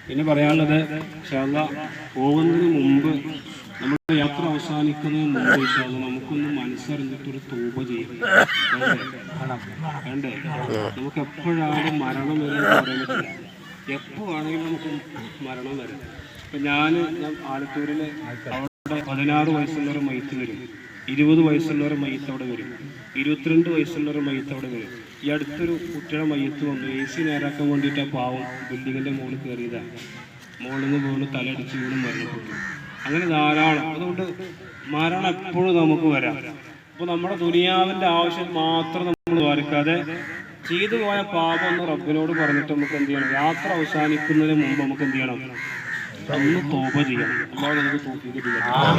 പിന്നെ പറയാനുള്ളത് പോകുന്നതിന് മുമ്പ് നമ്മുടെ യാത്ര അവസാനിക്കുന്നതിന് മുമ്പ് നമുക്കൊന്ന് മനസ്സറിഞ്ഞിട്ടൊരു തൗബ ചെയ്യണം. വേണ്ടേ? നമുക്ക് എപ്പോഴാണ് മരണം വരെ പറയാൻ പറ്റില്ല. എപ്പോഴാണെങ്കിലും നമുക്ക് മരണം വരും. ഇപ്പം ഞാൻ ആലത്തൂരിലെ അവിടെ 16 വയസ്സുള്ളവർ മയ്യത്ത് വരും, 20 വയസ്സുള്ളവർ മയ്യത്ത് അവിടെ വരും, 22 വയസ്സുള്ളവർ മയ്യത്ത് അവിടെ വരും. ഈ അടുത്തൊരു കുട്ടിയുടെ മയ്യത്ത് വന്നു. AC നേരാക്കാൻ വേണ്ടിയിട്ട് ആ പാവം ബിൽഡിങ്ങിൻ്റെ മുകളിൽ കയറിയതാണ്. മുകളിൽ നിന്ന് വീണ് തലയടിച്ച് വീണ് മരണപ്പെട്ടു. അങ്ങനെ ധാരാളം. അതുകൊണ്ട് മരണം എപ്പോഴും നമുക്ക് വരാം. അപ്പോൾ നമ്മുടെ ദുനിയാവിൻ്റെ ആവശ്യം മാത്രം നമ്മൾ വാരിക്കാതെ ചെയ്തു പോയ പാപം ഒന്ന് റബ്ബിനോട് പറഞ്ഞിട്ട് നമുക്ക് എന്ത് ചെയ്യണം? യാത്ര അവസാനിക്കുന്നതിന് മുമ്പ് നമുക്ക് എന്ത് ചെയ്യണം? ഒന്ന് തൗബ ചെയ്യണം. അല്ലാതെ നമുക്ക് തൗഫീഖ് ചെയ്യണം.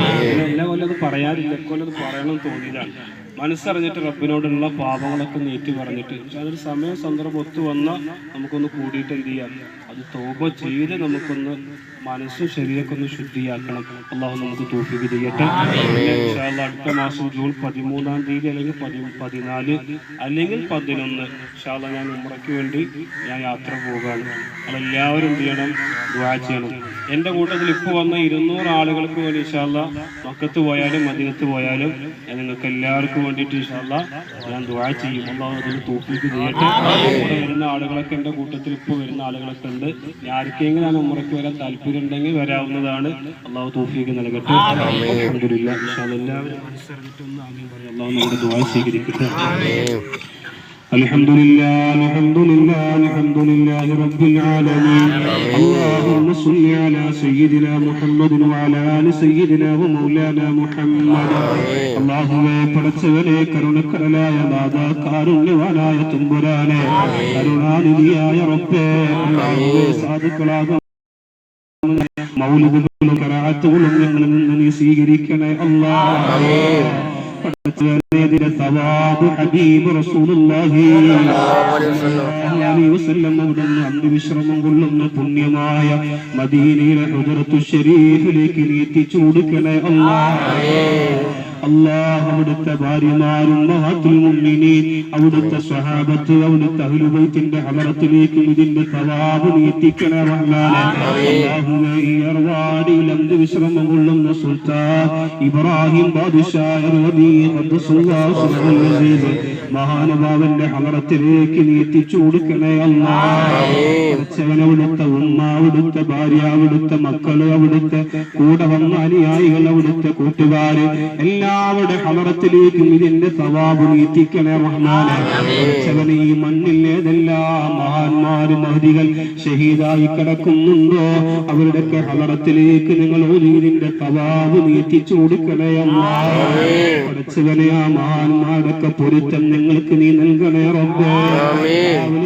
എല്ലാ കൊല്ലം അത് പറയാറില്ല, കൊല്ലം അത് പറയണമെന്ന് തോന്നിയതാണ്. മനസ്സറിഞ്ഞിട്ട് റബ്ബിനോടുള്ള പാപങ്ങളൊക്കെ നീറ്റി പറഞ്ഞിട്ട് അതൊരു സമയം സന്ദർഭം ഒത്തു വന്നാൽ നമുക്കൊന്ന് കൂടിയിട്ട് എന്ത് ചെയ്യാം? അത് തൗബ ചെയ്ത് നമുക്കൊന്ന് മനസ്സും ശരീരമൊക്കെ ഒന്ന് ശുദ്ധിയാക്കണം. അള്ളാഹു നമുക്ക് തൗഫീഖ് ചെയ്യട്ടെ. ഇൻഷാ അല്ലാഹ് അടുത്ത മാസം ജൂൺ 13-ാം തീയതി അല്ലെങ്കിൽ 14 അല്ലെങ്കിൽ 11 ഇൻഷാ അല്ലാഹ് ഞാൻ ഉംറയ്ക്ക് വേണ്ടി ഞാൻ യാത്ര പോവുകയാണ്. നമ്മളെല്ലാവരും എന്ത് ചെയ്യണം? ദുആ ചെയ്യണം. എൻ്റെ കൂട്ടത്തിൽ ഇപ്പോൾ വന്ന 200 ആളുകൾക്ക് വേണ്ടി ഇൻഷാ അല്ലാഹ് മക്കത്ത് പോയാലും മദീനത്ത് പോയാലും നിങ്ങൾക്ക് എല്ലാവർക്കും വേണ്ടിയിട്ട് ഇൻഷാ അല്ലാഹ് ഞാൻ ദുആ ചെയ്യും. അള്ളാഹു അതിന് തൗഫീഖ് ചെയ്യട്ടെ. ഇവിടെ വരുന്ന ആളുകളൊക്കെ എൻ്റെ കൂട്ടത്തിൽ ഇപ്പോൾ വരുന്ന ആളുകളൊക്കെ ഉണ്ട്. ആർക്കെങ്കിലും ഞാൻ ഉംറയ്ക്ക് വരാൻ താല്പര്യം ഉണ്ടെങ്കിൽ വരാവുന്നതാണ്. അള്ളാഹു തൗഫീഖ് നൽകട്ടെ. അൽഹംദുലില്ലാഹ്. ഇൻഷാ അല്ലാഹ് എല്ലാവരും മനസ്സറിഞ്ഞിട്ടൊന്ന് ആമീൻ പറയും. അള്ളാഹു നമ്മുടെ ദുആ സ്വീകരിക്കട്ടെ. الحمد لله الحمد لله الحمد لله رب العالمين. اللهم صل على سيدنا محمد وعلى آل سيدنا ومولانا محمد. اللهم പടച്ചവനെ കരുണക്കടലായ നാഥാ, കാരുണ്യവാനായ തമ്പുരാനെ, കരുണാനിധിയായ റബ്ബേ, സാധുക്കളാകും മൗലിദുകളും ഖിറാഅത്തുകളും ഞങ്ങളിൽ നിന്ന് നീ സ്വീകരിക്കണേ അല്ലാഹ്. സവാബ് ഹബീബ് റസൂലുള്ളാഹി സ്വല്ലല്ലാഹു അലൈഹി വസല്ലം അവിടുന്ന് അന്ത്യവിശ്രമം കൊള്ളുന്ന പുണ്യമായ മദീനയിലെ ഹുജറത്തു ശരീഫിലേക്ക് നീ എത്തിച്ചു കൊടുക്കണേ അല്ലാഹ്. അല്ലാഹ് അവിടുത്തെ ഭാര്യമാരും മഹത്തുൽ മുഅ്മിനീൻ, അവിടുത്തെ സ്വഹാബത്ത്, അവിടുത്തെ അഹ്ലു ബൈത്തിന്റെ ഹളറത്തിലേക്ക് ഇതിന്റെ സവാബ് നീ എത്തിക്കണേ റഹ്മാനേ. അല്ലാഹുവേ, ഈ അർവാടിയിൽ അന്ത്യവിശ്രമം കൊള്ളുന്ന സുൽത്താൻ ഇബ്രാഹിം ബാദ്ശാഹ് മഹാനുഭാവന്റെ ഹളറത്തിലേക്ക് നീ എത്തിച്ചു കൊടുക്കണേ അല്ലാഹ്. അവിടുത്തെ ഉമ്മ, അവിടുത്തെ ഭാര്യ, അവിടുത്തെ മക്കള്, അവിടുത്തെ കൂടെ വന്ന അനുയായികൾ, അവിടുത്തെ കൂട്ടുകാര് എല്ലാവരുടെ ഹളറത്തിലേക്കും ഇതിന്റെ സവാബ് നീ എത്തിക്കണേ റഹ്മാനേ. ഈ മണ്ണിൽ ഏതെല്ലാം മഹാന്മാര് മഹദികൾ ഷഹീദായി കിടക്കുന്നുണ്ടോ അവരുടെയൊക്കെ ഹളറത്തിലേക്ക് നിങ്ങൾ ഇതിന്റെ സവാബ് നീ എത്തിച്ചു കൊടുക്കണേ അല്ലാഹ്. ആ മഹാന്മാരൊക്കെ പൊരുത്തം നിങ്ങൾക്ക് നീ നൽകണേ റബ്ബേ.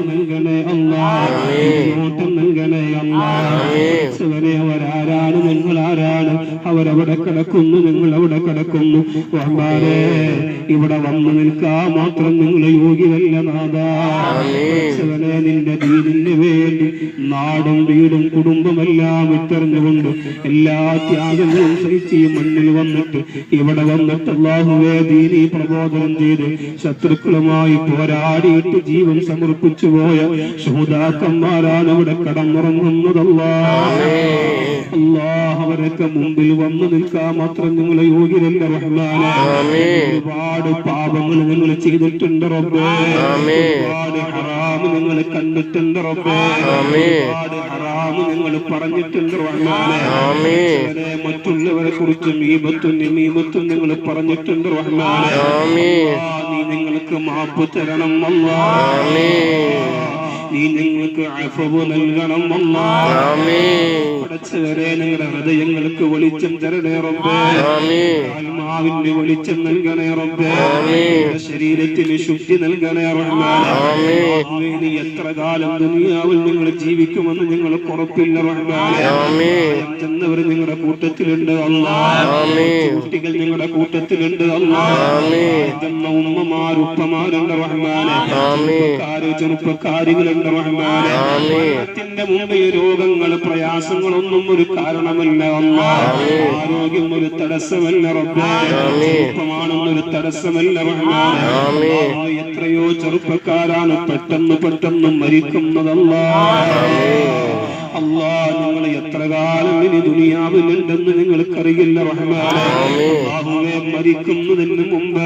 നൽകണേ അല്ലാഹ്. നോട്ടം നൽകണേ അല്ലാഹ്. അവരാരാണ്? നിങ്ങൾ ആരാണ്? അവരവിടെ കിടക്കുന്നു, നിങ്ങൾ അവിടെ കിടക്കുന്നു. റഹ്മാനേ, ഇവിടെ വന്നു നിൽക്കാൻ മാത്രം നിങ്ങൾ യോഗ്യരല്ല നാഥാ. നിന്റെ ദീനിന് വേണ്ടി നാടും വീടും കുടുംബമെല്ലാം വിട്ടെറിഞ്ഞുകൊണ്ട് എല്ലാ ത്യാഗങ്ങളും സഹിച്ച് ഈ മണ്ണിൽ വന്നിട്ട് ഇവിടെ വന്നിട്ട് അല്ലാഹുവേ ദീനി പ്രബോധനം ചെയ്ത് ശത്രുക്കളുമായി പോരാടിയിട്ട് ജീവൻ സമർപ്പിച്ചു പോയ ശുഹദാക്കന്മാരാണ് ഇവിടെ കടന്നുറങ്ങുന്നതല്ലാഹ്. അല്ലാഹ് അവരൊക്കെ മുമ്പിൽ വന്നു നിൽക്കാൻ മാത്രം നിങ്ങളെ യോഗ്യരല്ല റഹ്മാനേ. ഒരുപാട് പാപങ്ങൾ നിങ്ങൾ ചെയ്തിട്ടുണ്ട് റബ്ബേ. ഒരുപാട് ഹറാം നിങ്ങൾ കണ്ടിട്ടുണ്ട് റബ്ബേ. ഒരുപാട് ഹറാം നിങ്ങൾ പറഞ്ഞിട്ടുണ്ട് റഹ്മാനേ. മറ്റുള്ളവരെ കുറിച്ചും ഈബത്തും നമീമത്തും നിങ്ങൾ പറഞ്ഞിട്ടുണ്ട് റഹ്മാനേ. നീ നിങ്ങൾക്ക് മാപ്പ് തരണം അല്ലാഹ്. നീ നിങ്ങൾക്ക് അഫ്വ് നൽകണം അല്ലാഹ്. പടച്ചവരെ, നിങ്ങളുടെ ഹൃദയങ്ങൾക്ക് വെളിച്ചം തരണേ റബ്ബേ. ആത്മാവിന്റെ വെളിച്ചം നൽകണേ റബ്ബേ. ശരീരത്തിന് ശുദ്ധി നൽകണേ റഹ്മാനേ. നീ എത്ര കാലം ദുനിയാവിൽ നിങ്ങൾ ജീവിക്കുമെന്ന് ഞങ്ങൾക്ക് ഉറപ്പില്ല റഹ്മാനേ. ചെന്നവർ നിങ്ങളുടെ കൂട്ടത്തിലുണ്ട് അല്ലാഹ്. കുട്ടികൾ നിങ്ങളുടെ കൂട്ടത്തിലുണ്ട് അല്ലാഹ്. ഉമ്മമാർ ഉപ്പമാരുണ്ട് റഹ്മാനേ. ചെറുപ്പക്കാരികളുണ്ട് തരണ്ട റഹ്മാനേ. മരണത്തിന്റെ മുമ്പിൽ രോഗങ്ങൾ പ്രയാസങ്ങളൊന്നും ഒരു കാരണമല്ല അല്ലാഹ്. ആരോഗ്യം ഒരു തടസ്സമല്ല റബ്ബേ. ചെറുപ്പമാണെന്നൊരു തടസ്സമല്ല റഹ്മാനേ. എത്രയോ ചെറുപ്പക്കാരാണ് പെട്ടെന്ന് മരിക്കുന്നതല്ലാഹ്. അല്ലാഹ് നിങ്ങൾ എത്ര കാലം ഇനി ദുനിയാവിലുണ്ടെന്ന് നിങ്ങൾക്കറിയില്ല റഹ്മാനേ. അല്ലാഹുവേ മരിക്കുന്നതിന് മുമ്പ്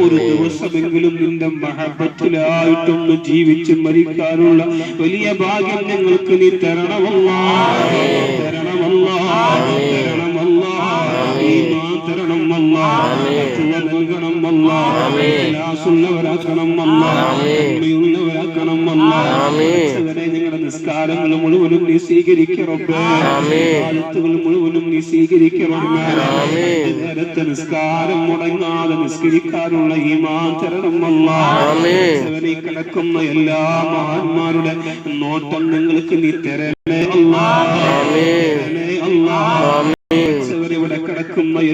ഒരു ദിവസമെങ്കിലും നിന്റെ മഹബത്തിലായിട്ടൊന്ന് ജീവിച്ച് മരിക്കാനുള്ള വലിയ ഭാഗ്യം ഞങ്ങൾക്ക് നീ തരണമല്ലാഹ്. തരണമല്ലാഹ്. തരണമല്ലാഹ്. ഈമാൻ തരണം അല്ലാഹ്. തഖ്വ നൽകണം അല്ലാഹ്. ഇഖ്ലാസുള്ളവരാക്കണം അല്ലാഹ്. നന്മയുള്ളവരാക്കണം അല്ലാഹ്. ഞങ്ങളുടെ നിസ്കാരങ്ങൾ മുഴുവനും നീ സ്വീകരിക്കുക റബ്ബേ. ഇബാദത്തുകൾ മുഴുവനും നീ സ്വീകരിക്കുക റഹ്മാനേ. നേരത്തെ നിസ്കാരം മുടങ്ങാതെ നിസ്കരിക്കാനുള്ള ഈമാൻ തരണം അല്ലാഹ്. കിടക്കുന്ന എല്ലാ മഹാന്മാരുടെ നോട്ടം നിങ്ങൾക്ക് നീ തരണേ അല്ലാഹ്. ഇവിടെ കിടക്കുന്ന